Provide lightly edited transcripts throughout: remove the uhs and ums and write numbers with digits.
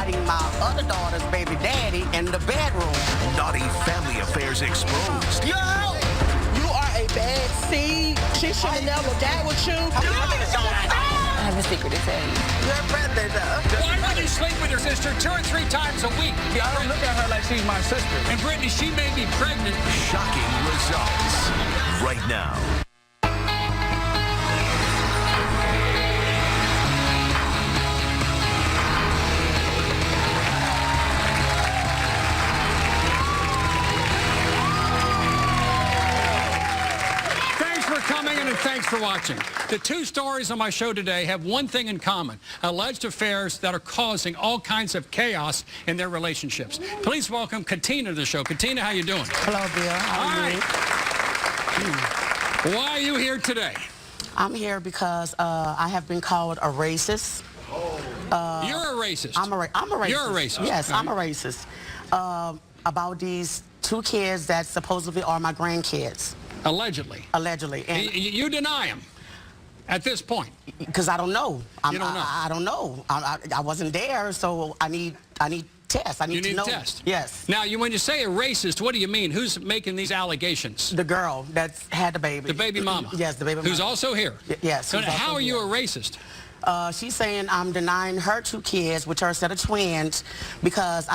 hiding my other daughter's baby daddy in the bedroom. Naughty family affairs exposed. Yo! You are a bad seed. She should have never got with you. I have a secret to tell you. You're pregnant, Why would you sleep with your sister 2 or 3 times a week? Yeah, I don't look at her like she's my sister. And Brittany, she may be pregnant. Shocking results. Right now. And thanks for watching. The 2 stories on my show today have one thing in common: alleged affairs that are causing all kinds of chaos in their relationships. Please welcome Katina to the show. Katina, how you doing? Hello, Bill. How are you? Why are you here today? I'm here because I have been called a racist. You're a racist. I'm a racist. You're a racist. Yes, right. I'm a racist. About these 2 kids that supposedly are my grandkids. Allegedly. Allegedly. And you deny them at this point? Because I don't know. You don't know? I don't know. I wasn't there, so I need tests. I need to know. You need a test? Yes. Now, when you say a racist, what do you mean? Who's making these allegations? The girl that's had the baby. The baby mama? Yes, the baby mama. Who's also here? Yes. So how are you a racist? She's saying I'm denying her 2 kids, which are a set of twins, because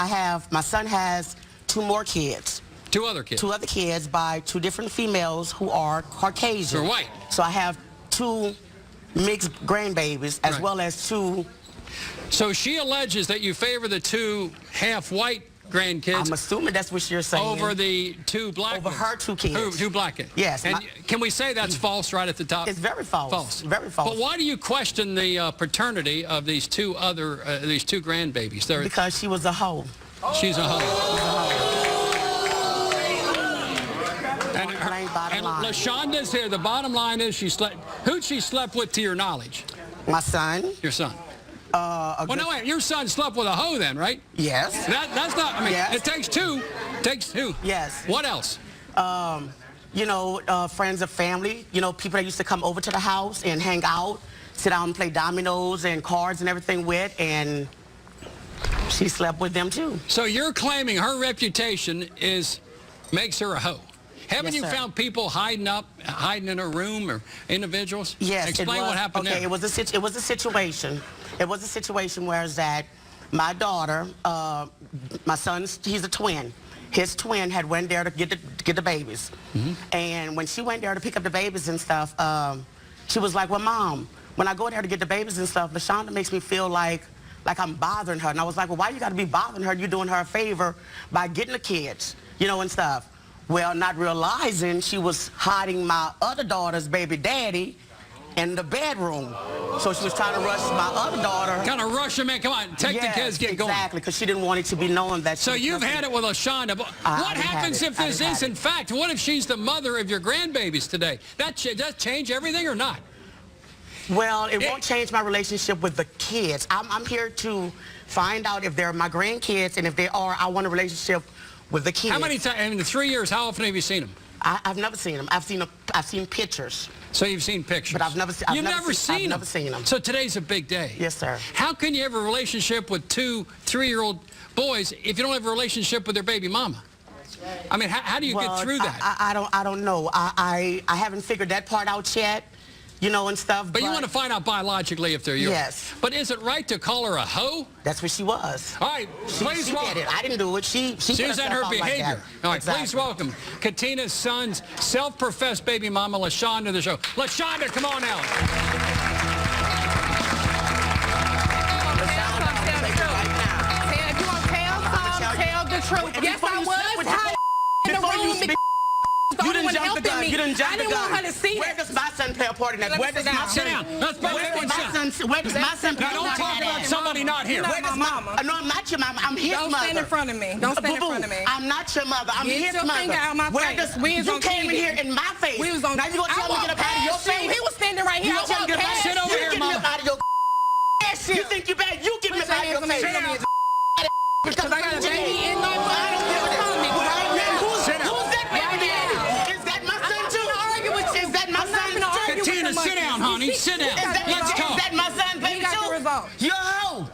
my son has 2 more kids. 2 other kids? 2 other kids by 2 different females who are Caucasian. They're white. So I have 2 mixed grandbabies as well as 2. So she alleges that you favor the 2 half-white grandkids. I'm assuming that's what you're saying. Over the 2 black Over kids. her 2 kids. 2 black kids. Yes. And can we say that's false right at the top? It's very false. False. Very false. But why do you question the paternity of these 2 grandbabies? Because she was a hoe. She's a hoe. And LaShonda's here. The bottom line is who'd she slept with to your knowledge? My son. Your son. Well, no, wait. Your son slept with a hoe then, right? Yes. That's not, I mean, yes. It takes 2. It takes 2. Yes. What else? You know, friends of family, you know, people that used to come over to the house and hang out, sit down and play dominoes and cards and everything with, and she slept with them too. So you're claiming her reputation makes her a hoe. Haven't you found people hiding in her room, or individuals? Yes. Explain what happened there. It was a situation. It was a situation where that my daughter, my son, he's a twin. His twin had went there to get the babies. And when she went there to pick up the babies and stuff, she was like, well, Mom, when I go there to get the babies and stuff, LaShonda makes me feel like I'm bothering her. And I was like, well, why you got to be bothering her? You're doing her a favor by getting the kids, you know, and stuff. Well, not realizing she was hiding my other daughter's baby daddy in the bedroom. So she was trying to rush my other daughter. Kind of rush him in. Come on, take the kids, get going. Exactly, because she didn't want it to be known that. So you've had it with LaShonda. What happens if this is, in fact, what if she's the mother of your grandbabies today? Does that change everything or not? Well, it won't change my relationship with the kids. I'm here to find out if they're my grandkids, and if they are, I want a relationship with the kids. How many times, in the 3 years, how often have you seen them? I've never seen them. I've seen pictures. So you've seen pictures. But I've never seen them. I've never seen them. So today's a big day. Yes, sir. How can you have a relationship with 2 3-year-old boys if you don't have a relationship with their baby mama? I mean, how do you get through that? I don't know. I haven't figured that part out yet. You know, and stuff. But you want to find out biologically if they're yours. Yes. But is it right to call her a hoe? That's what she was. All right, please welcome. She did it. I didn't do it. She was at her behavior. Like All right, exactly. Please welcome Katina's son's self-professed baby mama, LaShonda, to the show. LaShonda, come on out. Tell the truth. Yes, I was. In the room. You didn't jump the gun. You didn't jump the gun. I didn't want her to see Where does my son play a part in that? Where does my son? Sit down. Let's both everyone sit. Where does my son play a Now, don't part talk in about that? somebody not here. You're not my mama. No, I'm not your mama. I'm his mother. Don't stand in front of me. Don't stand in front of me. I'm not your mother. I'm Get his your mother. finger out my face. You came in here in my face. We was on. Now you gonna tell me to get up out of your face? He was standing right here. You I walked past. Sit over here, mama. Get me up out of your You think you bad? You get me up out of your face. Sit down. Because I got a baby in my body. Who's that baby daddy? Is that my son too? Is that my son too? Katina, sit down, honey. Sit down. Let's talk. Is that my son, baby too? Yo! Ho!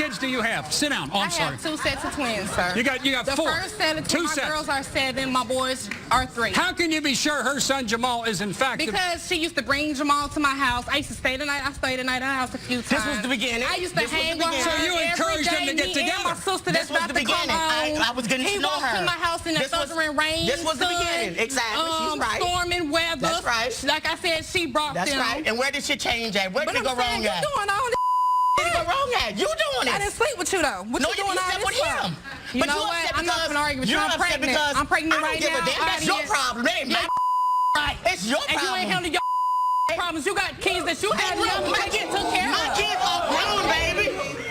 kids do you have? Sit down. Oh, I'm I sorry. have 2 sets of twins, sir. You got the 4. The first set of two my sets. girls are 7, my boys are 3. How can you be sure her son Jamal is in fact? Because she used to bring Jamal to my house. I used to stay the night. I stayed the night at her house a few times. This was the beginning. I used to hang with her. So you encouraged them to get Me together. and my sister that's This was about the to come beginning. home. I was getting to know her. He walked to my house in the thundering rain. This was the sun, beginning. Exactly. She's right. Storming weather. That's right. Like I said, she brought That's them. right. And where did she change at? Where did it go wrong at? You doing all this? Where did it go wrong at? You doing it. I didn't sleep with you though. What No, you doing all slept this with for? him. You But know you what? upset I'm not because gonna argue with you. you're I'm upset pregnant. because I'm pregnant I don't right give a now. damn. That's your Audience. problem. It ain't my Right. It's your And you problem. ain't handle your problems. You got kids that you had Look, never took care of. my kids are grown, baby.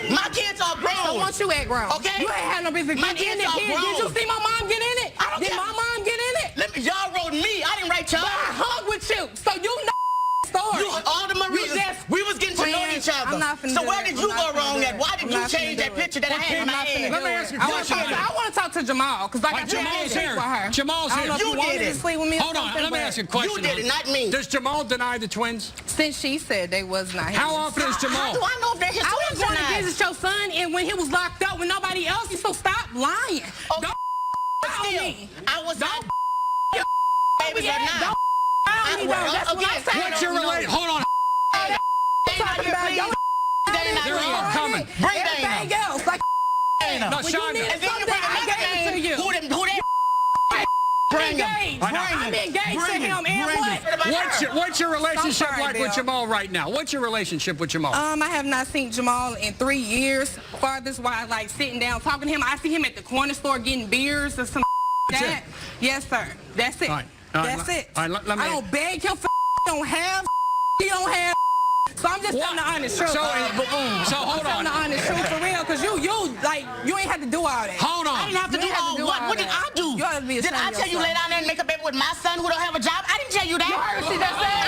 My kids are grown. So once you at grown, Okay. you ain't had no business My getting in kids it. are Did you grown. see my mom get in it? I don't Did care. my mom get in it? Y'all wrote me. I didn't write y'all. But I hung with you, so you know the story. All the Marias, just we was getting to know friends. each other. I'm not finna So do where it. did I'm you not go finna wrong do at? it. Why did I'm you not change finna that do it. picture that I had in my head? Let me ask you a I question. want to talk to Jamal because like I said, I Jamal's didn't sleep here. with her. Jamal's I don't know here. if You wanted did to it. sleep with me or Hold on. something, Let me but ask you a question. You did it, not me. Does Jamal deny the twins? Since she said they was not his. How often is How Jamal? do I know if they're his I was twins or going to not? visit your son, and when he was locked up with nobody else, so stop lying. Okay. Don't lie on me. I was not Don't babies or not. Don't lie on me, though. That's what I'm saying. What's your relation? Hold on. They not Talking here, about please. your They not They're all here. coming. Bring everything Dana. else. Like, Dana. No, when you Shonda. needed And then you something, bring I another gave it to you. Who they bring him. Engaged. I know. I'm engaged to him, and what? What's your relationship I'm sorry, like with Bill. Jamal right now? What's your relationship with Jamal? I have not seen Jamal in 3 years. Farthest wise, like sitting down talking to him. I see him at the corner store getting beers or some That's that. it? Yes, sir. That's it. All right. All right. That's it. All right, let me- I don't beg him for don't have he don't have. So I'm just telling the honest truth. So hold I'm telling the on. honest truth for real, because you ain't have to do all that. Hold I didn't on. have to You do ain't have all to do what? all What did that. I do? You ought to be Did ashamed I of tell you yourself. lay down there and make a baby with my son who don't have a job? I didn't tell you that. You heard she just said.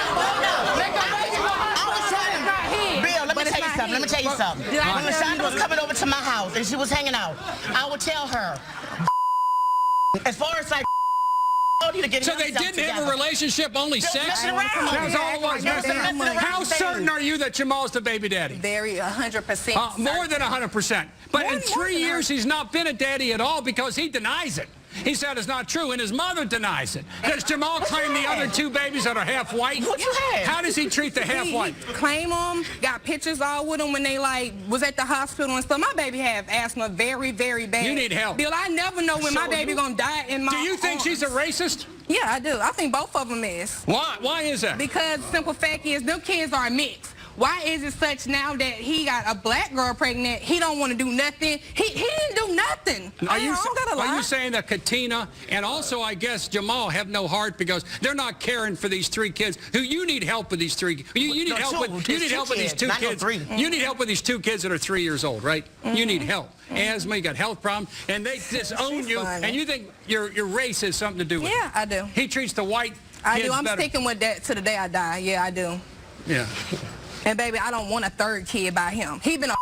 I was trying to. Bill, let me tell you something. Let me tell you something. Did I When tell LaShonda you was coming over to my house and she was hanging out, I would tell her, as far as like, you to get So they yourself didn't have a together. relationship, only sex? messing around. That was all it was. Just messing around. How certain are you that Jamal's the baby daddy? Very 100%. More than 100%. But in More 3 than years, he's not been a daddy at all because he denies it. He said it's not true, and his mother denies it. Does Jamal claim the other 2 babies that are half white? What you had? How does he treat the half He white? claim them, got pictures all with them when they was at the hospital and stuff. My baby have asthma very, very bad. You need help. Bill, I never know when my baby gonna die in my Do you think she's a racist? Yeah, I do. I think both of them is. Why? Why is that? Because simple fact is, them kids are mixed. Why is it such now that he got a black girl pregnant, he don't want to do nothing? He didn't do nothing. Are I you, don't gotta lie. are you saying that Katina and also, I guess, Jamal have no heart because they're not caring for these 3 kids who you need help with these 3? You need No, help 2. with you There's need 2 help with these kids, 2 not no kids. 3. You need help with these 2 kids that are 3 years old, right? You need help. Asthma, you got health problems, and they disown She's you, funny. and you think your race has something to do with it. Yeah, I do. He treats the white I kids do. I'm better. sticking with that to the day I die. Yeah, I do. Yeah. And baby, I don't want a 3rd kid by him. He been a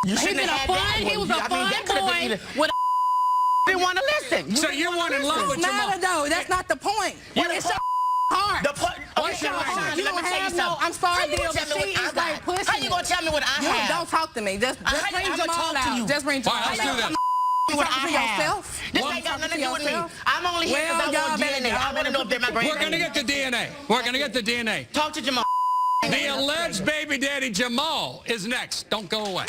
You he shouldn't been a have fun. had that He was one. a I mean, that fun could've been boy either- with a didn't want to listen. So you're one in love with Jamal. matter though. That's not the point. You It's the your heart. The point. What's your heart? Let You me don't tell you have something. I'm sorry, How you Bill, gonna tell but me she what I is like got? pushing How you gonna tell me what I You have? don't talk to me. Just How- bring I'ma Jamal talk to you. out. Just bring All Jamal right, let's do out. this. What Talk I to have. yourself. This Well, ain't got talk nothing to to do with me. yourself. I'm only here Well, because I y'all want better- DNA. I want to know if they're my We're grandbaby. going to get the DNA. We're going to get the DNA. Talk to Jamal. The alleged baby daddy Jamal is next. Don't go away.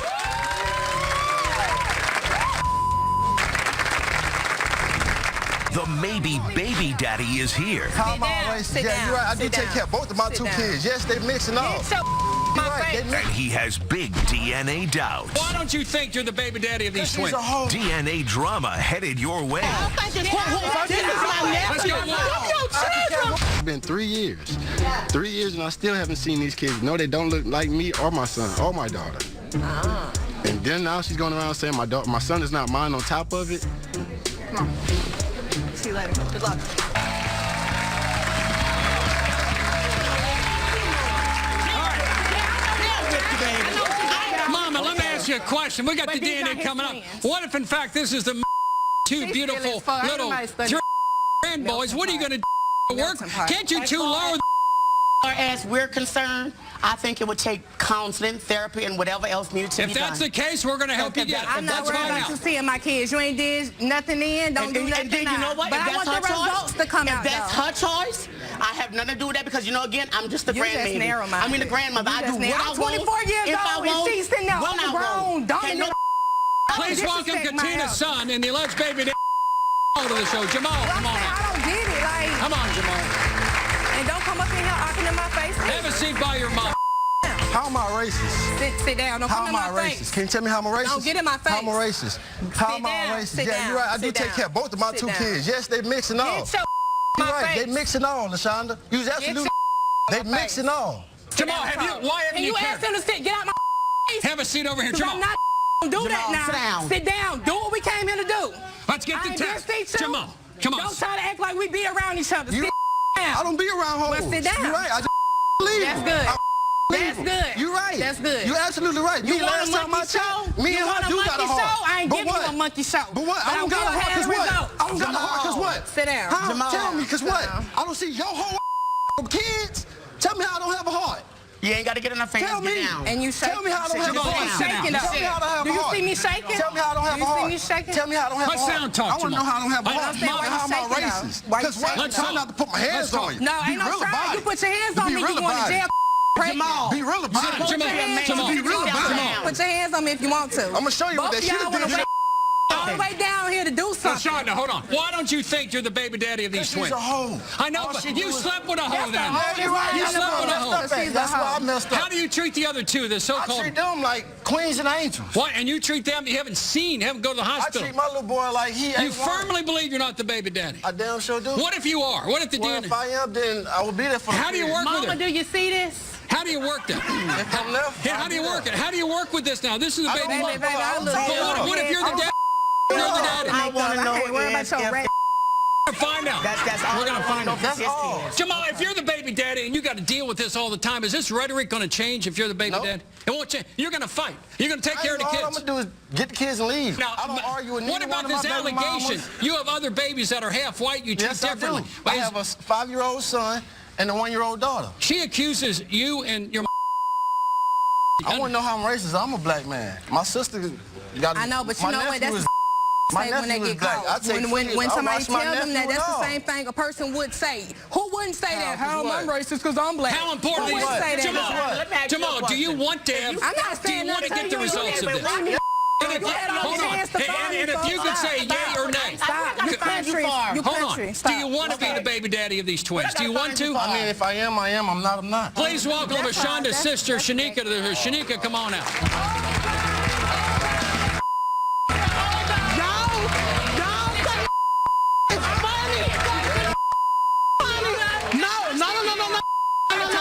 The maybe baby daddy is here. Tom down, always, sit yeah, down, you're right. I do sit take down, care of both of my sit 2 down. kids. Yes, they mix and all. Get your You're my right, they face. mix. And he has big DNA doubts. Why don't you think you're the baby daddy of these She's twins? a whole. DNA drama headed your way. This is my Let's nephew. go. It's been 3 years. 3 years and I still haven't seen these kids. No, they don't look like me or my son or my daughter. And then now she's going around saying my son is not mine on top of it. See you later. Good luck. Mama, let me ask you a question. We got But the these are DNA his coming up. twins. What if, in fact, this is the 2 She's beautiful still as fuck. Ain't little nobody studying 3 grandboys? What are you going to work? Melting pot. Can't you 2 lower the As far as we're concerned, I think it would take counseling, therapy, and whatever else needed to be done. If that's the case, we're going to help you get it. I'm not Let's worried find about you out. seeing my kids. You ain't did nothing in. Don't do nothing And then you know what? But If I want that's the her results choice, to come if out, that's though. her choice, I have nothing to do with that because, you know, again, I'm just the You just grandbaby. narrow-minded. I mean, the grandmother. You I do just what I I'm want. 24 years if I old, want, and she's sitting there when I overgrown, want. dominant. Can't Please welcome disrespect my Katina's health. son and the alleged baby daddy to the show. Jamal, Well, come on I out. don't get it. Like, Come on, Jamal. and don't come up in here arguing in my face. Have a seat by your mom. How am I racist? Sit down. Don't How come am in I my racist? face. Can you tell me how I'm a racist? Don't get in my face. How am I racist? How Sit am I down, racist? sit Yeah, down, you're right. I do sit take down. care of both of my Sit two down. kids. Yes, they mix and all. Get your You're my right. face. They mix and all, LaShonda. You was absolutely. They my mix face. and all. Jamal, why haven't Can you you cared? ask him to sit? Get out my face. Have a seat over here, Because Jamal. I'm not do that Jamal, now. sit down. Sit down. Do what we came here to do. Let's get the I ain't test. against each other. Jamal, come on. Don't try to act like we be around each other. You- Sit down. I don't be around hoes. Well, sit down. You're right. I just leave. That's good. That's good. You're right. That's good. You're absolutely right. You Me, want last a time I monkey show? checked, me You and want her a do monkey got a show? heart. I ain't But giving you what? a monkey show. But what? But I don't I got a will heart have because the what? results. I don't got a heart because what? Sit down. How? Jamal. Tell me because Sit what? down. I don't see your whole kids. Tell me how I don't have a heart. You ain't got to get in her face. Tell Get me. down. And you shake. Tell me how I don't have a Jamal, heart. sit shaking down. up. Tell me how I don't have Do a you heart. see me shaking? Tell me how I don't have Do a heart. you see me shaking? Tell me how I don't have Let's a heart. sound talk, I want to Jamal. know how I don't have a heart. understand why you How am I shaking, though? racist? Why you Because what? shaking, I'm trying though? not to put my hands Let's talk. on you. No, Be ain't no real trying. about You it. put your hands Be on me, real you going about to it. jail. Jamal. Be real about it. Put your hands Jamal. on me. Be real about it. Jamal. Put your hands on me if you want to. I'm gonna show you what Both they of y'all should wanna do. wait all the way down here to do something. LaShonda, hold on. Why don't you think you're the baby daddy of these She's twins? a hoe. I know, All but she do you is- slept with a hoe then. Yeah, you're right. You That's slept where with a I hoe. messed up at. That's why I messed How up. do you treat the other two, the I so-called... treat them like queens and angels. What? And you treat them, you haven't go to the I hospital. treat my little boy like he You ain't one. firmly believe you're not the baby daddy. I damn sure do. What if you are? What if the Well, DNA... if I am, then I will be there for the How do you kids. work with Mama, it? do you see this? How do you work that? If I'm left, Hey, how do you work it? How do you work with this now? This is a I baby... don't Baby, work. baby, I look But good. what if you're the daddy? You're the daddy. I want to know I can't worry about your red. Find out. That's all. We're going to find out. That's all. Jamal, if you're the baby daddy and you got to deal with this all the time, is this rhetoric going to change if you're the baby Nope. daddy? It won't change. You're going to fight. You're going to take care of the All I'm kids. gonna do is get the kids and leave. Now, I don't argue with what neither about one of this my baby allegation? mamas. You have other babies that are half white you treat Yes, I do. differently. I have a 5-year-old son and a 1-year-old daughter. She accuses you and your I want to know how I'm racist. I'm a black man. My sister got. I know, but you my know what? nephew That's is- the my say when they nephew is get black. I caught. take When kids. I somebody watch my tell them that, nephew that's and the all. same thing a person would say. Who wouldn't say that? How? How am I What? racist because I'm black? How important Who is wouldn't say that? Jamal, do you want to have... I'm not Do you saying want to nothing get the you. results of Leave this? me. And if, Go ahead on hold your on. hands to find And me, if you folks. could say Stop. yay or nay. Stop. You country. You Hold on. country. Do Stop. you want to be the baby daddy of these twins? Do you want to? I mean, if I am, I am. I'm not, I'm not. Please welcome That's fine. LaShonda's sister, That's Shanika. Shanika, come on out.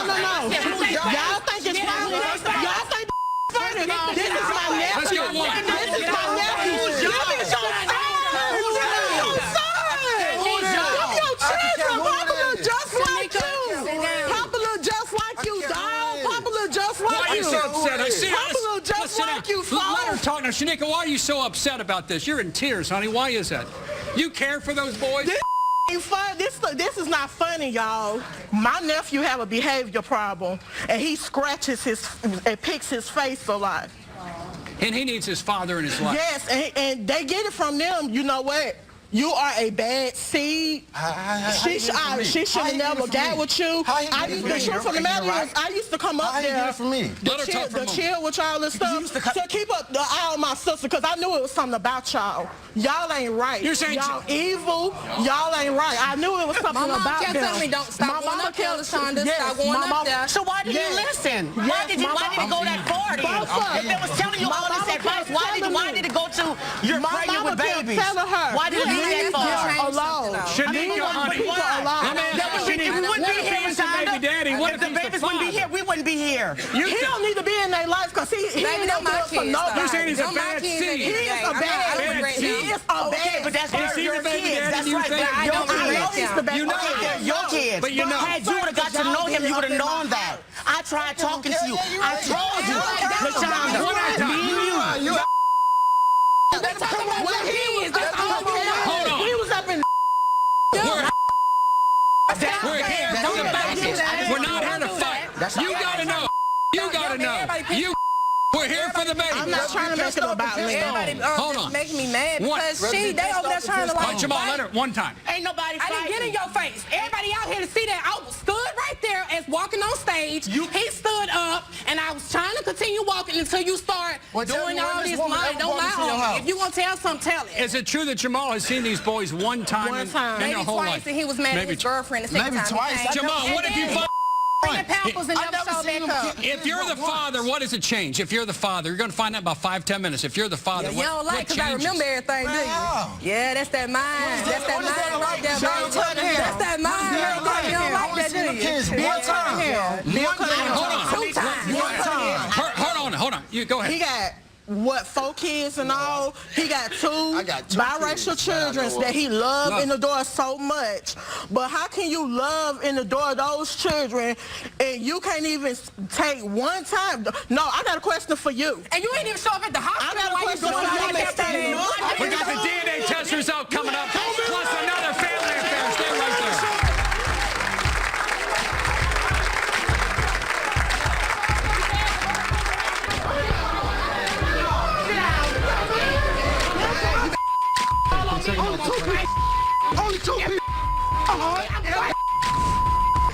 Y'all think it's funny? Y'all think it's funny? This is my nephew. Let's get one. This is my nephew. Y'all think it's Why are you so upset? I see Popular just like you, Let her talk now. Shanika, why are you so upset about this? You're in tears, honey. Why is that? You care for those boys? This is not funny, y'all. My nephew have a behavior problem, and he scratches and picks his face a lot. And he needs his father in his life. Yes, and they get it from them. You know what? You are a bad seed. She should have never got with you. The truth of the matter is, I used to come up How you there. get it from me? Let her talk for a The moment. chill with y'all and stuff. To keep up the eye on my sister, because I knew it was something about y'all. Y'all ain't right. You're saying y'all evil. Y'all ain't right. I knew it was something My mom about kept them. telling me, don't stop My going mama up there, kept- LaShonda. Yes, Stop going my up mama- there. So why did you listen? Why did it go that far then? If it was telling you all this advice, why did it go to you're My pregnant mama with kept babies? telling her. Why did it Yeah, get that that's far? different. Alone. Shanika, honey. People alone. Let me ask That you, would be, Shanika, we wouldn't what be if here, he's the baby Rashonda. daddy? What If if the he's the babies wouldn't be father? here, we wouldn't be here. He don't need to be in their life because he Baby, ain't them no my good for kids, nobody. You're saying he's a Them my bad kids seed. at the end of the He is day. a I'm not bad celebrating He them. is a Okay, but that's Is he your the baby kids. daddy That's you right. think? They're I your don't agree with kids. them. You know Okay, they're your kids. But you know. Had you would have got to know him, you would have known that. I tried talking to you. I told you, Rashonda, me and you. Let's talk about your kids. That's all we Hold on. He was up in We're here for the babies. We're not here to fight. You got to know. to know. You we're here for the baby. I'm not trying to make it about me. Everybody Hold on. making me mad What? because they over there trying to like. Jamal, let her one time. Ain't nobody I didn't get in your face. Everybody out here to see that. I stood right there as walking on stage. He stood up, and I was trying to continue walking until you start doing all this lying. Don't lie on me. If you want to tell something, tell it. Is it true that Jamal has seen these boys one time in their Maybe whole twice, life? and he was mad at his girlfriend the second time. twice. Jamal, what if you Pampers and never showed back up. If you're the father, what does it change? If you're the father, you're going to find out about 5-10 minutes. If you're the father, You don't like because I changes? remember everything, do you? Yeah, that's that mind. That's that mind right there, baby. That's that mind right there. You don't like that, do you? One time. Hold on. You go ahead. He got, 4 kids and all? He got two biracial children that he loved and adored so much. But how can you love and adore those children and you can't even take one time? No, I got a question for you. And you ain't even show up at the hospital. I got a question for you. We got the DNA test result coming up, plus another family affair. Stay right there. Only two people.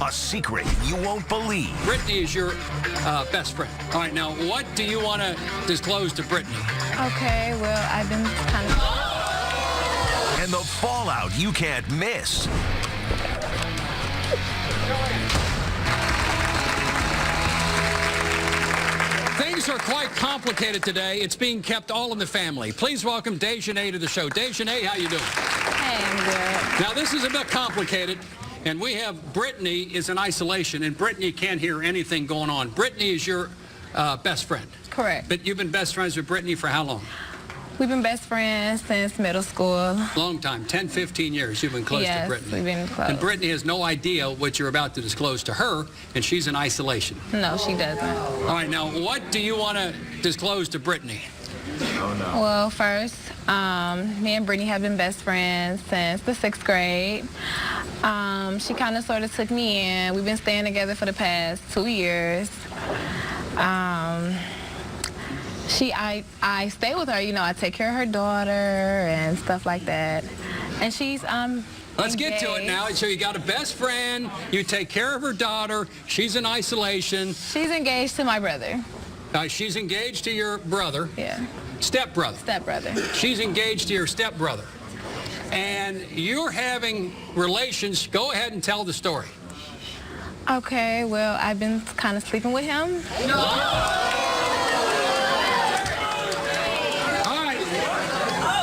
A secret you won't believe. Brittany is your best friend. All right, now what do you want to disclose to Brittany? Okay, well, I've been kind of... And the fallout you can't miss. Things are quite complicated today. It's being kept all in the family. Please welcome Dejanay to the show. Dejanay, how you doing? Hey, I'm good. Now, this is a bit complicated, and we have Brittany is in isolation, and Brittany can't hear anything going on. Brittany is your best friend. Correct. But you've been best friends with Brittany for how long? We've been best friends since middle school. Long time, 10, 15 years you've been close to Brittany. We've been close. And Brittany has no idea what you're about to disclose to her, and she's in isolation. No, she doesn't. All right, now, what do you want to disclose to Brittany? Well, first, me and Brittany have been best friends since the 6th grade. She kind of sort of took me in. We've been staying together for the past 2 years. I stay with her, you know, I take care of her daughter and stuff like that. And she's Let's get to it now. So you got a best friend, you take care of her daughter, she's in isolation. She's engaged to my brother. She's engaged to your brother. Yeah. Stepbrother. Stepbrother. She's engaged to your stepbrother. And you're having relations. Go ahead and tell the story. Okay, well, I've been kind of sleeping with him.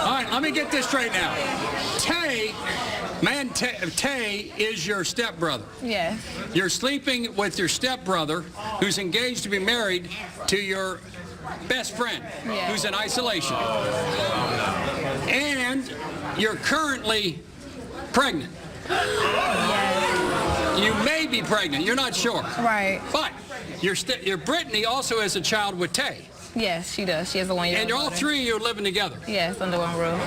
All right, let me get this straight now. Tay is your stepbrother. Yes. You're sleeping with your stepbrother, who's engaged to be married to your best friend, who's in isolation. And you're currently pregnant. Yes. You may be pregnant. You're not sure. Right. But your Brittany also has a child with Tay. Yes, she does. She has a 1-year-old And all daughter. 3 of you are living together. Yes, under one roof.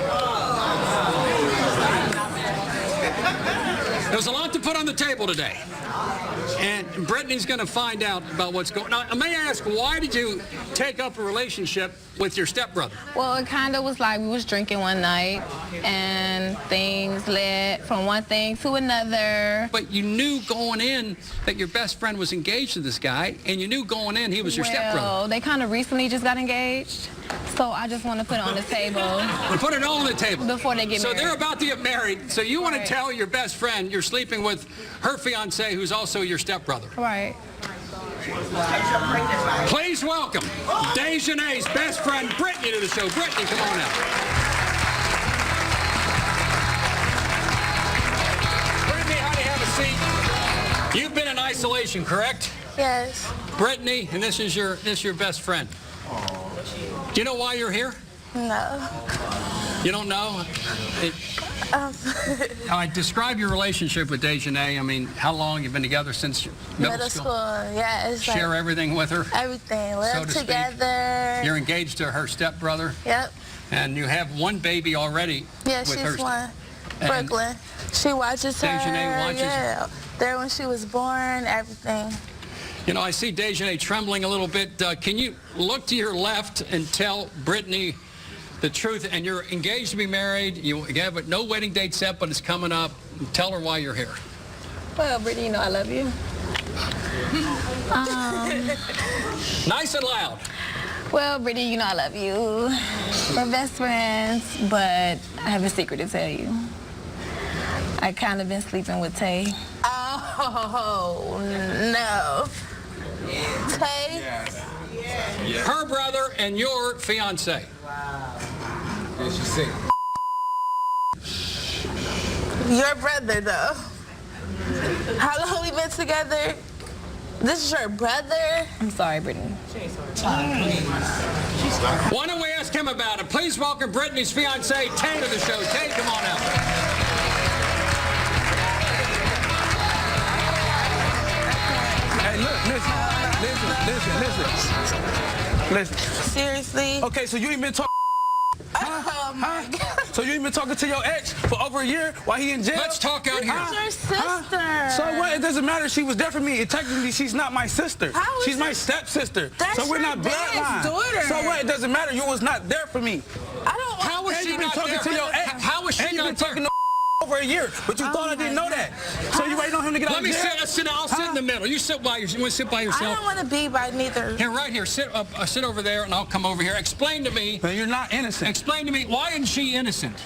There's a lot to put on the table today. And Brittany's going to find out about what's going on. Now, may I ask, why did you take up a relationship with your stepbrother? Well, it kind of was like we was drinking one night, and things led from one thing to another. But you knew going in that your best friend was engaged to this guy, and you knew going in he was your stepbrother. Well, they kind of recently just got engaged, so I just want to put it on the table. We put it all on the table. Before they get so married. So they're about to get married, so you want to tell your best friend you're sleeping with her fiancé, who's also your stepbrother. Right. Please welcome Dejanay's best friend, Brittany, to the show. Brittany, come on out. Brittany, honey, have a seat. You've been in isolation, correct? Yes. Brittany, and this is your best friend. Do you know why you're here? No. You don't know? All right, describe your relationship with Dejanay. I mean, how long you've been together since middle school? Yeah, it's Share like everything with her? everything. Live so to together. Speak. You're engaged to her stepbrother? Yep. And you have one baby already. Yeah, with she's her one. Brooklyn. She watches her. Dejanay watches yeah. There when she was born, everything. You know, I see Dejanay trembling a little bit. Can you look to your left and tell Brittany the truth? And you're engaged to be married. You have no wedding date set, but it's coming up. Tell her why you're here. Well, Brittany, you know I love you. Nice and loud. Well, Brittany, you know I love you. We're best friends, but I have a secret to tell you. I kind of been sleeping with Tay. Oh, no. Tay? Her brother and your fiance. Your brother, though. How long we been together? This is your brother? I'm sorry, Brittany. Why don't we ask him about it? Please welcome Brittany's fiance, Tay, to the show. Tay, come on out. Hey, look, listen. Seriously? Okay, so you ain't been talking. Oh, my God. So you ain't been talking to your ex for over a year while he in jail? Let's talk out here. Your sister. So what? It doesn't matter. She was there for me. Technically, she's not my sister. How is She's my it- stepsister. That's so we're your not dad's bloodline. daughter. So what? It doesn't matter. You was not there for me. I don't want How was And she you been not talking there? to your ex. How was she and you not been there? talking to over a year, but you thought I didn't know that. So you waiting on him to get out Let of me jail? sit. I'll sit in the middle. You sit by yourself. You want to sit by I yourself? don't want to be by neither. Here, right here. Sit over there, and I'll come over here. Explain to me. Man, you're not innocent. Explain to me, why isn't she innocent?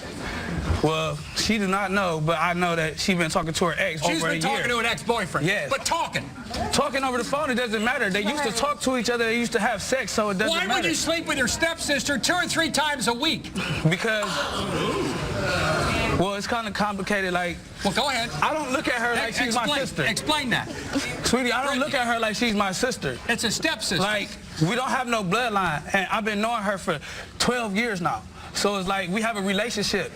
Well, she do not know, but I know that she been talking to her ex She's over a been year. talking to an ex-boyfriend. Yes. But talking. Talking over the phone, it doesn't matter. They used to talk to each other. They used to have sex, so it doesn't Why matter. would you sleep with your stepsister 2 or 3 times a week? Because, well, it's kind of complicated. Like, Well, go ahead. I don't look at her like she's my sister. Explain that. Sweetie, I don't look at her like she's my sister. It's a stepsister. Like, we don't have no bloodline, and I've been knowing her for 12 years now. So it's like we have a relationship.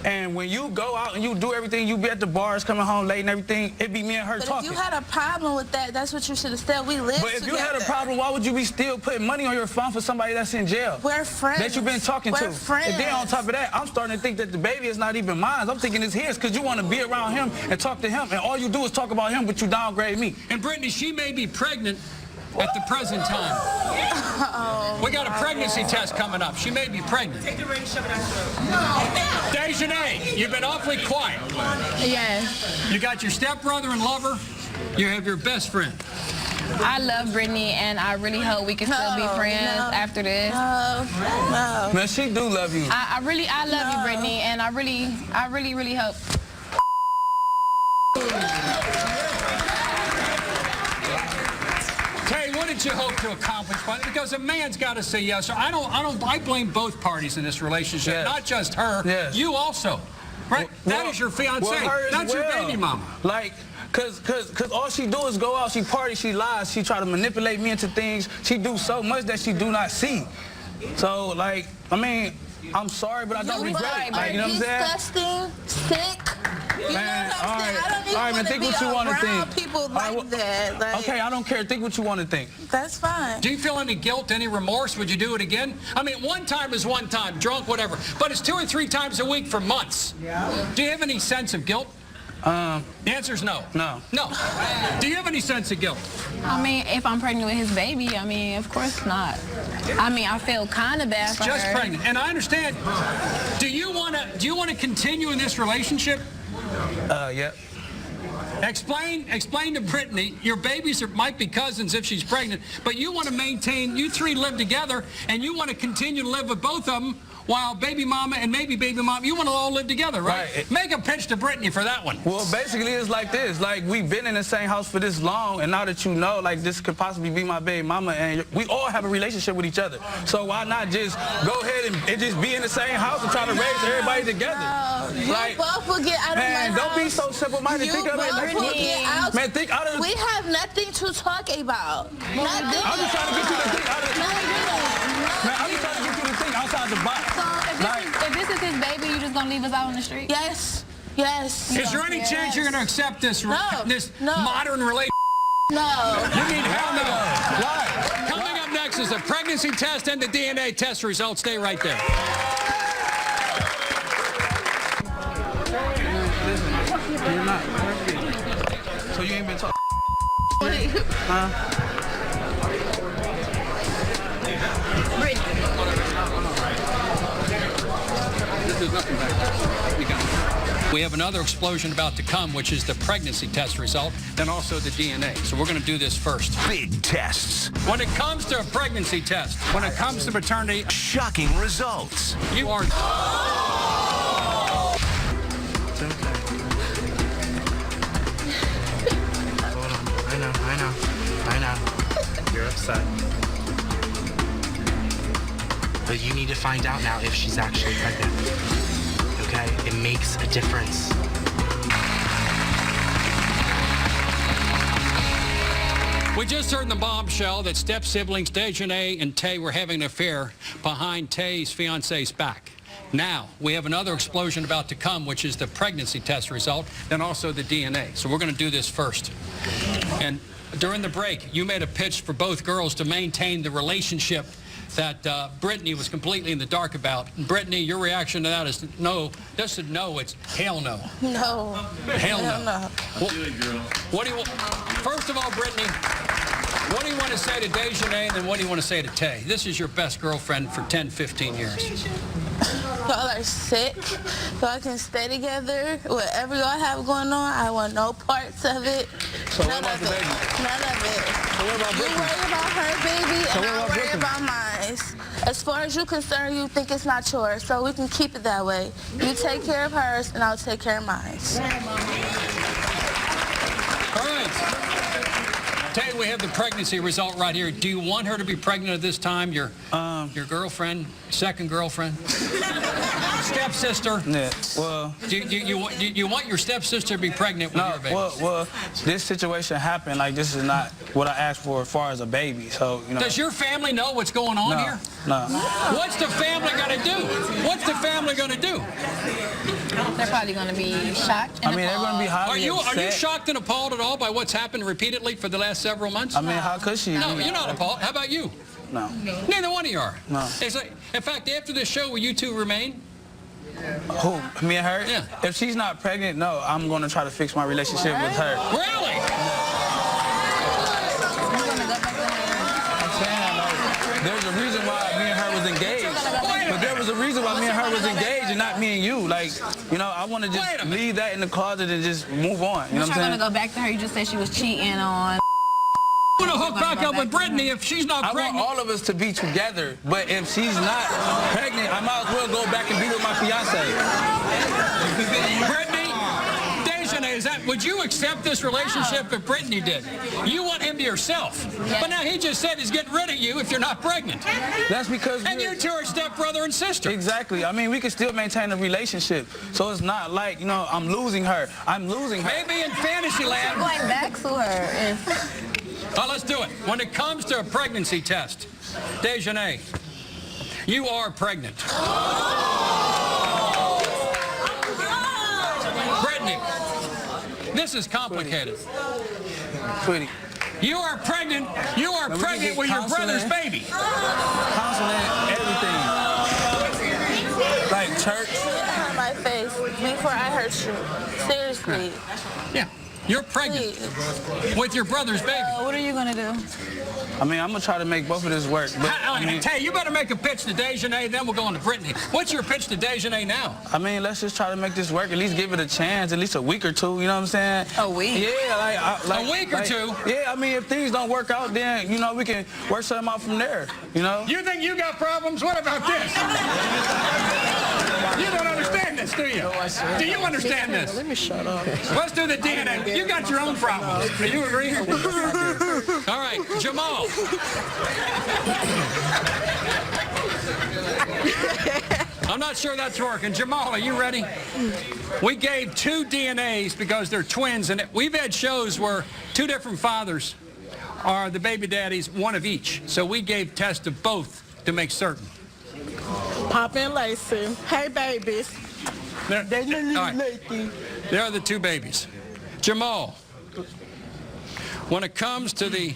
And when you go out and you do everything, you be at the bars, coming home late and everything, it be me and her But talking. if you had a problem with that, that's what you should have said. We live But if you had a together. problem, why would you be still putting money on your phone for somebody that's in jail? We're friends. That you've been talking We're to. friends. And then on top of that, I'm starting to think that the baby is not even mine. I'm thinking it's his because you want to be around him and talk to him, and all you do is talk about him, but you downgrade me. And Brittany, she may be pregnant at the present time. We got a pregnancy test coming up. She may be pregnant. Take the ring, shove it out. Dejanay, you've been awfully quiet. Yes. You got your stepbrother and lover. You have your best friend. I love Brittany, and I really hope we can still be friends after this. No. Man, she do love you. I love you, Brittany, and I really hope. Tay, what did you hope to accomplish? Because a man's got to say yes. Or I blame both parties in this relationship, Yes. not just her. Yes. You also, right? That is your fiance. Well, her as That's your well. baby mama. Like, cause all she do is go out, she party, she lies, she try to manipulate me into things. She do so much that she do not see. So, like, I mean, I'm sorry, but I don't regret it. Like, you know what I'm saying? Disgusting, sick. You Man, know what I'm saying? I don't even all right, man, want to think be what you wanna around think. people All like right, that. Like, Okay, I don't care. Think what you want to think. that's fine. Do you feel any guilt, any remorse? Would you do it again? I mean, one time is one time, drunk, whatever. But it's 2 or 3 times a week for months. Yeah. Do you have any sense of guilt? The answer is no. No. No. Do you have any sense of guilt? I mean, if I'm pregnant with his baby, I mean, of course not. I mean, I feel kind of bad for Just her. pregnant. And I understand. Do you want to continue in this relationship? Yep. Explain to Brittany, your babies might be cousins if she's pregnant, but you want to maintain, you 3 live together, and you want to continue to live with both of them while baby mama and maybe baby mom, you want to all live together, right? Make a pitch to Brittany for that one. Well, basically, it's like this. Like, we've been in the same house for this long, and now that you know, like, this could possibly be my baby mama, and we all have a relationship with each other. So why not just go ahead and just be in the same house and try to raise everybody together? You both will get out of my Man, don't house. be so simple-minded. You Think of it both like will get out. Man, think out of We have nothing to talk about. Nothing. I'm just trying to get you to think out of No, you don't. Man, I'm just trying to get you to think outside the box. So if this is his baby, you just gonna leave us out on the street? Yes. Yes. Is there any chance you're going to accept this modern relationship? No. You mean hell no? Why? Coming up next is the pregnancy test and the DNA test results. Stay right there. Listen, you're not perfect. So you ain't been talking. There's nothing back there. You got it. We have another explosion about to come, which is the pregnancy test result, then also the DNA. So we're going to do this first. Big tests. When it comes to a pregnancy test, when it comes to maternity, Shocking results. you are... It's okay. Hold on. I know. You're upset. But you need to find out now if she's actually pregnant. Okay? It makes a difference. We just heard in the bombshell that step-siblings Dejanay and Tay were having an affair behind Tay's fiance's back. Now, we have another explosion about to come, which is the pregnancy test result, then also the DNA. So we're going to do this first. And during the break, you made a pitch for both girls to maintain the relationship that Brittany was completely in the dark about. And Brittany, your reaction to that is no. Just a no, it's hell no. No. Hell no. No. What do you? First of all, Brittany, what do you want to say to Dejanay, and then what do you want to say to Tay? This is your best girlfriend for 10, 15 years. Y'all are sick. Y'all can stay together. Whatever y'all have going on, I want no parts of it. So what about the baby? None of it. So what about You Brittany? worry about her baby, So and what I about worry Brittany? about mine. As far as you're concerned, you think it's not yours, so we can keep it that way. You take care of hers, and I'll take care of mine. All right. Tay, we have the pregnancy result right here. Do you want her to be pregnant at this time? Your girlfriend, second girlfriend, stepsister. Yeah. Well. You want your stepsister to be pregnant with your baby? Well, this situation happened. Like, this is not what I asked for as far as a baby. So, you know. Does your family know what's going on here? No. What's the family going to do? What's the family going to do? They're probably going to be shocked. I mean, they're going to be Are highly you upset. shocked and appalled at all by what's happened repeatedly for the last several months? I mean, how could she? No, you're not appalled. How about you? No. Neither one of you are. No. It's like, in fact, after this show, will you two remain? Who? Me and her? Yeah. If she's not pregnant, no, I'm going to try to fix my relationship with her. Really? I'm saying, like, there's a reason why me and her was engaged. But there was a reason why me and her was engaged and not me and you. Like, you know, I want to just leave that in the closet and just move on. You know what I'm You're saying? going to go back to her. You just said she was cheating on... I'm going to hook back up with Brittany if she's not I pregnant. want all of us to be together, but if she's not pregnant, I might as well go back and be with my fiance. Brittany, Dejanay, would you accept this relationship if Brittany did? You want him to yourself. But now he just said he's getting rid of you if you're not pregnant. That's because And you two are stepbrother and sister. Exactly. I mean, we can still maintain a relationship. So it's not like, you know, I'm losing her. I'm losing her. Maybe in fantasy land. Going back to her. Oh, let's do it. When it comes to a pregnancy test, Dejanay, you are pregnant. Brittany, this is complicated. Sweetie. You are pregnant. You are pregnant with your brother's baby. Counseling, everything. Like church. On my face before I hurt you. Seriously. Yeah. You're pregnant with your brother's baby. What are you going to do? I mean, I'm going to try to make both of this work. But, I mean, Tay, you better make a pitch to Dejanay, then we'll go on to Brittany. What's your pitch to Dejanay now? I mean, let's just try to make this work. At least give it a chance, at least a week or two. You know what I'm saying? A week? Yeah, like a week or two? Yeah, I mean, if things don't work out, then, you know, we can work something out from there, you know? You think you got problems? What about this? You don't understand this, do you? Do you understand this? Let me shut up. Let's do the DNA. You got your own problems. Do you agree? All right, Jamal. I'm not sure that's working. Jamal, are you ready? We gave 2 DNAs because they're twins, and we've had shows where 2 different fathers are the baby daddies, one of each. So we gave tests of both to make certain. Papa and Lacey. Hey, babies. There, They didn't all right. Lacey. There are the 2 babies. Jamal, when it comes to the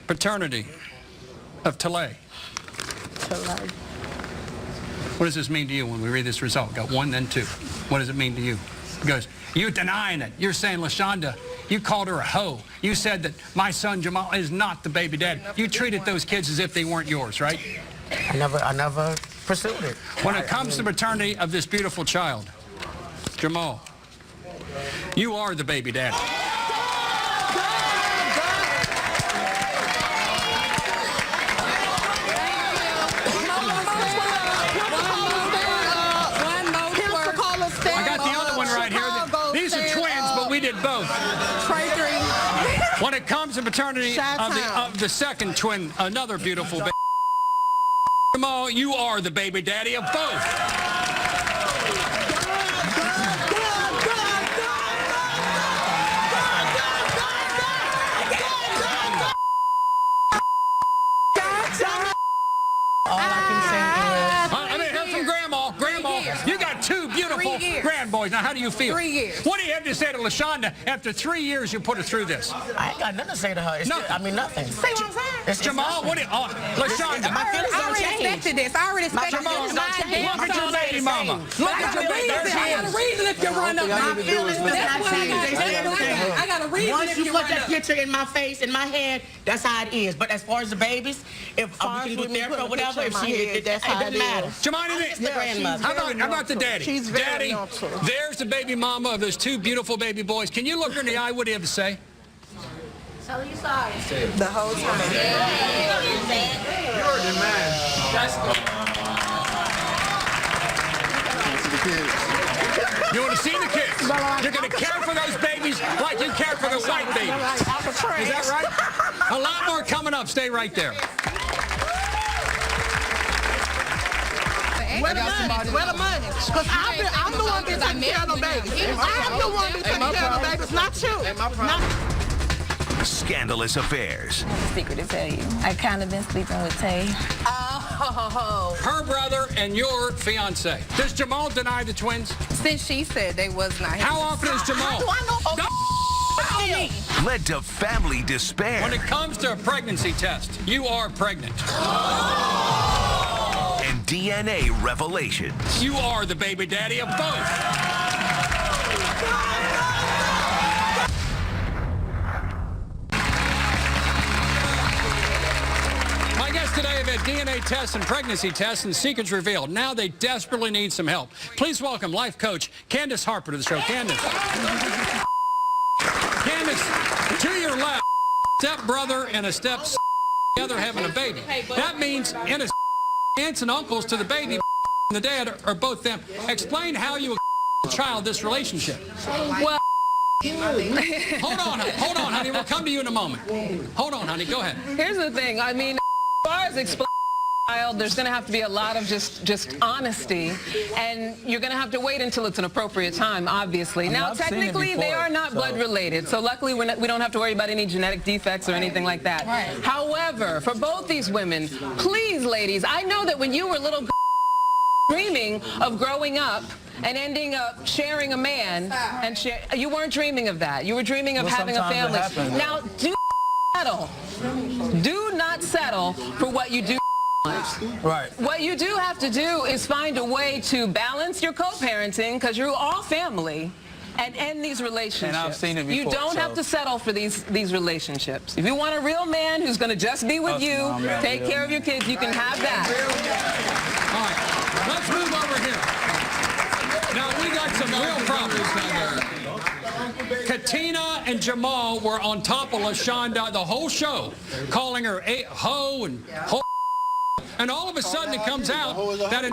paternity of Talay, what does this mean to you when we read this result? Got 1, then 2. What does it mean to you? Because you're denying it. You're saying LaShonda You called her a hoe. You said that my son Jamal is not the baby dad. You treated those kids as if they weren't yours, right? I never pursued it. When it comes to paternity of this beautiful child, Jamal, you are the baby daddy. I got the other one right here. These are twins, but we did both. When it comes to paternity of the second twin, another beautiful baby. Jamal, you are the baby daddy of both. You got two beautiful grandboys. Now, how do you feel? 3 years. What do you have to say to LaShonda after 3 years you put her through this? I ain't got nothing to say to her. Nothing. Say what I'm saying. It's Jamal, what do you... LaShonda. My feelings I don't already change. expected this. I already expected Jamal, this. look at your baby mama. Look at your baby. There she I got a is. reason if you run up. My feelings do not change. I got a reason Once if you you put run that up. picture in my face, in my head, that's how it is. But as far as the babies, if we can do therapy or whatever, if she, it doesn't matter. Jamani, I'm just the grandmother. how about the daddy? She's very Daddy, neutral. there's the baby mama of those two beautiful baby boys. Can you look her in the eye? What do you have to say? Tell her you sorry. The whole time. You're the man. You want to see the kids? You're going to care for those babies like you care for the white babies. Is that right? A lot more coming up. Stay right there. Where the money? Because I'm the one that's taking care of the babies. I'm the one that's taking care of the babies, not you. Scandalous affairs. Secret to tell you. I kind of been sleeping with Tay. Oh. Her brother and your fiance. Does Jamal deny the twins? Since she said they was not his. How often is Jamal? How do I know? Led to family despair. When it comes to a pregnancy test, you are pregnant. And DNA revelations. You are the baby daddy of both. My guests today have had DNA tests and pregnancy tests and secrets revealed. Now they desperately need some help. Please welcome life coach Candace Harper to the show. Candace. Candace, to your left, step-brother and a step together having a baby. That means in a aunts and uncles to the baby and the dad are both them. Explain how you child this relationship. Well, Hold on, honey. We'll come to you in a moment. Hold on, honey. Go ahead. Here's the thing. I mean, as far as explaining child, there's going to have to be a lot of just honesty, and you're going to have to wait until it's an appropriate time, obviously. Now, technically, they are not blood related, so luckily we don't have to worry about any genetic defects or anything like that. Right. However, for both these women, please, ladies, I know that when you were little dreaming of growing up and ending up sharing a man, and you weren't dreaming of that. You were dreaming of having a family. Now, do settle. Do not settle for what you do. Right. What you do have to do is find a way to balance your co-parenting, because you're all family, and end these relationships. And I've seen it before, you don't have to settle for these relationships. If you want a real man who's going to just be with you, take care of your kids, you can have that. All right. Let's move over here. Now, we got some real problems down there. Katina and Jamal were on top of LaShonda the whole show, calling her a hoe and whole. And all of a sudden it comes out that in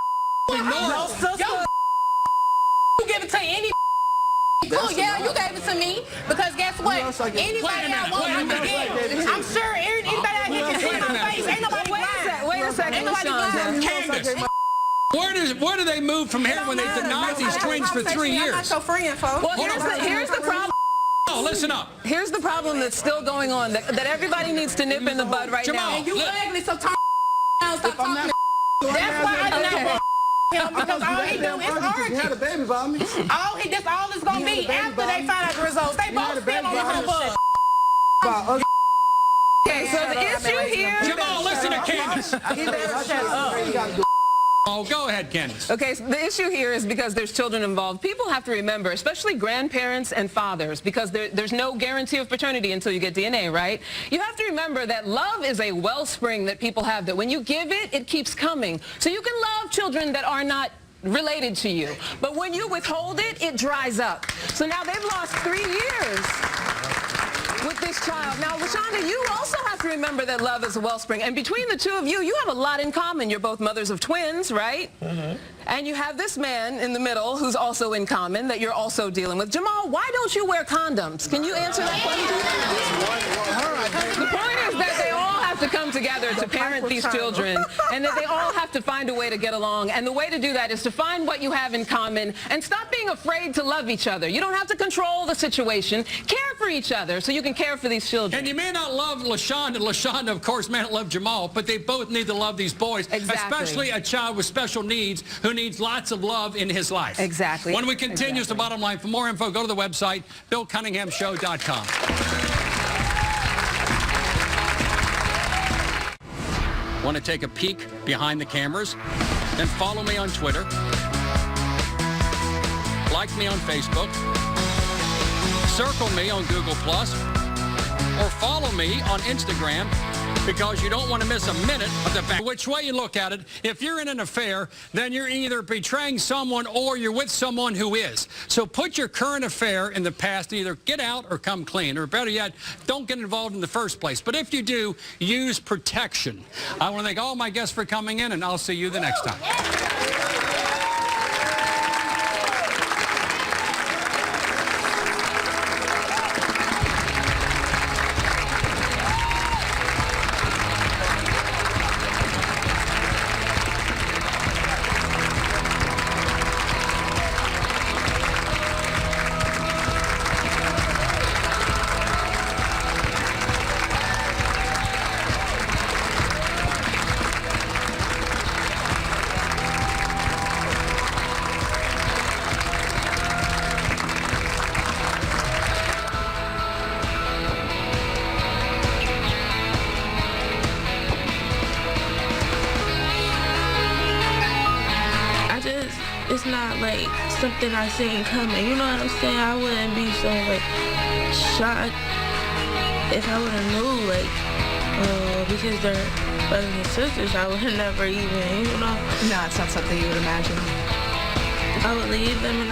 You give it to any. Oh yeah, you gave it to me because guess what? Anybody that wants to get, I'm sure anybody out here can see my face. Ain't nobody blind. Wait a second, Ain't nobody blind. Candace. Where do they move from here when they denied these twins for 3 years? I'm not your friend, folks. Well, here's the problem. Oh, listen up. Here's the problem that's still going on that everybody needs to nip in the bud right Jamal, now. And you ugly, so stop talking. That's why I did not him, because all he do is argue. That's all it's gonna be after they find out the results. They both still on the humbug. Okay, so the issue here. Jamal, listen to Candace. Oh, go ahead, Candace. Okay, so the issue here is because there's children involved. People have to remember, especially grandparents and fathers, because there's no guarantee of paternity until you get DNA, right? You have to remember that love is a wellspring that people have, that when you give it, it keeps coming. So you can love children that are not related to you. But when you withhold it, it dries up. So now they've lost 3 years with this child. Now, LaShonda, you also have to remember that love is a wellspring. And between the two of you, you have a lot in common. You're both mothers of twins, right? Mm-hmm. And you have this man in the middle who's also in common that you're also dealing with. Jamal, why don't you wear condoms? Can you answer that question? The point is that they all have to come together to parent these children, and that they all have to find a way to get along. And the way to do that is to find what you have in common and stop being afraid to love each other. You don't have to control the situation. Care for each other so you can care for these children. And you may not love LaShonda. LaShonda, of course, may not love Jamal, but they both need to love these boys, especially a child with special needs who needs lots of love in his life. Exactly. When we continue, it's the bottom line. For more info, go to the website, BillCunninghamShow.com. Want to take a peek behind the cameras? Then follow me on Twitter. Like me on Facebook. Circle me on Google+. Or follow me on Instagram, because you don't want to miss a minute of the fact. Which way you look at it, if you're in an affair, then you're either betraying someone or you're with someone who is. So put your current affair in the past, either get out or come clean, or better yet, don't get involved in the first place. But if you do, use protection. I want to thank all my guests for coming in, and I'll see you the next time. It's not like something I seen coming, you know what I'm saying? I wouldn't be so like shocked if I would have knew, like, because they're brothers and sisters, I would never even, you know. No, it's not something you would imagine. I would leave them and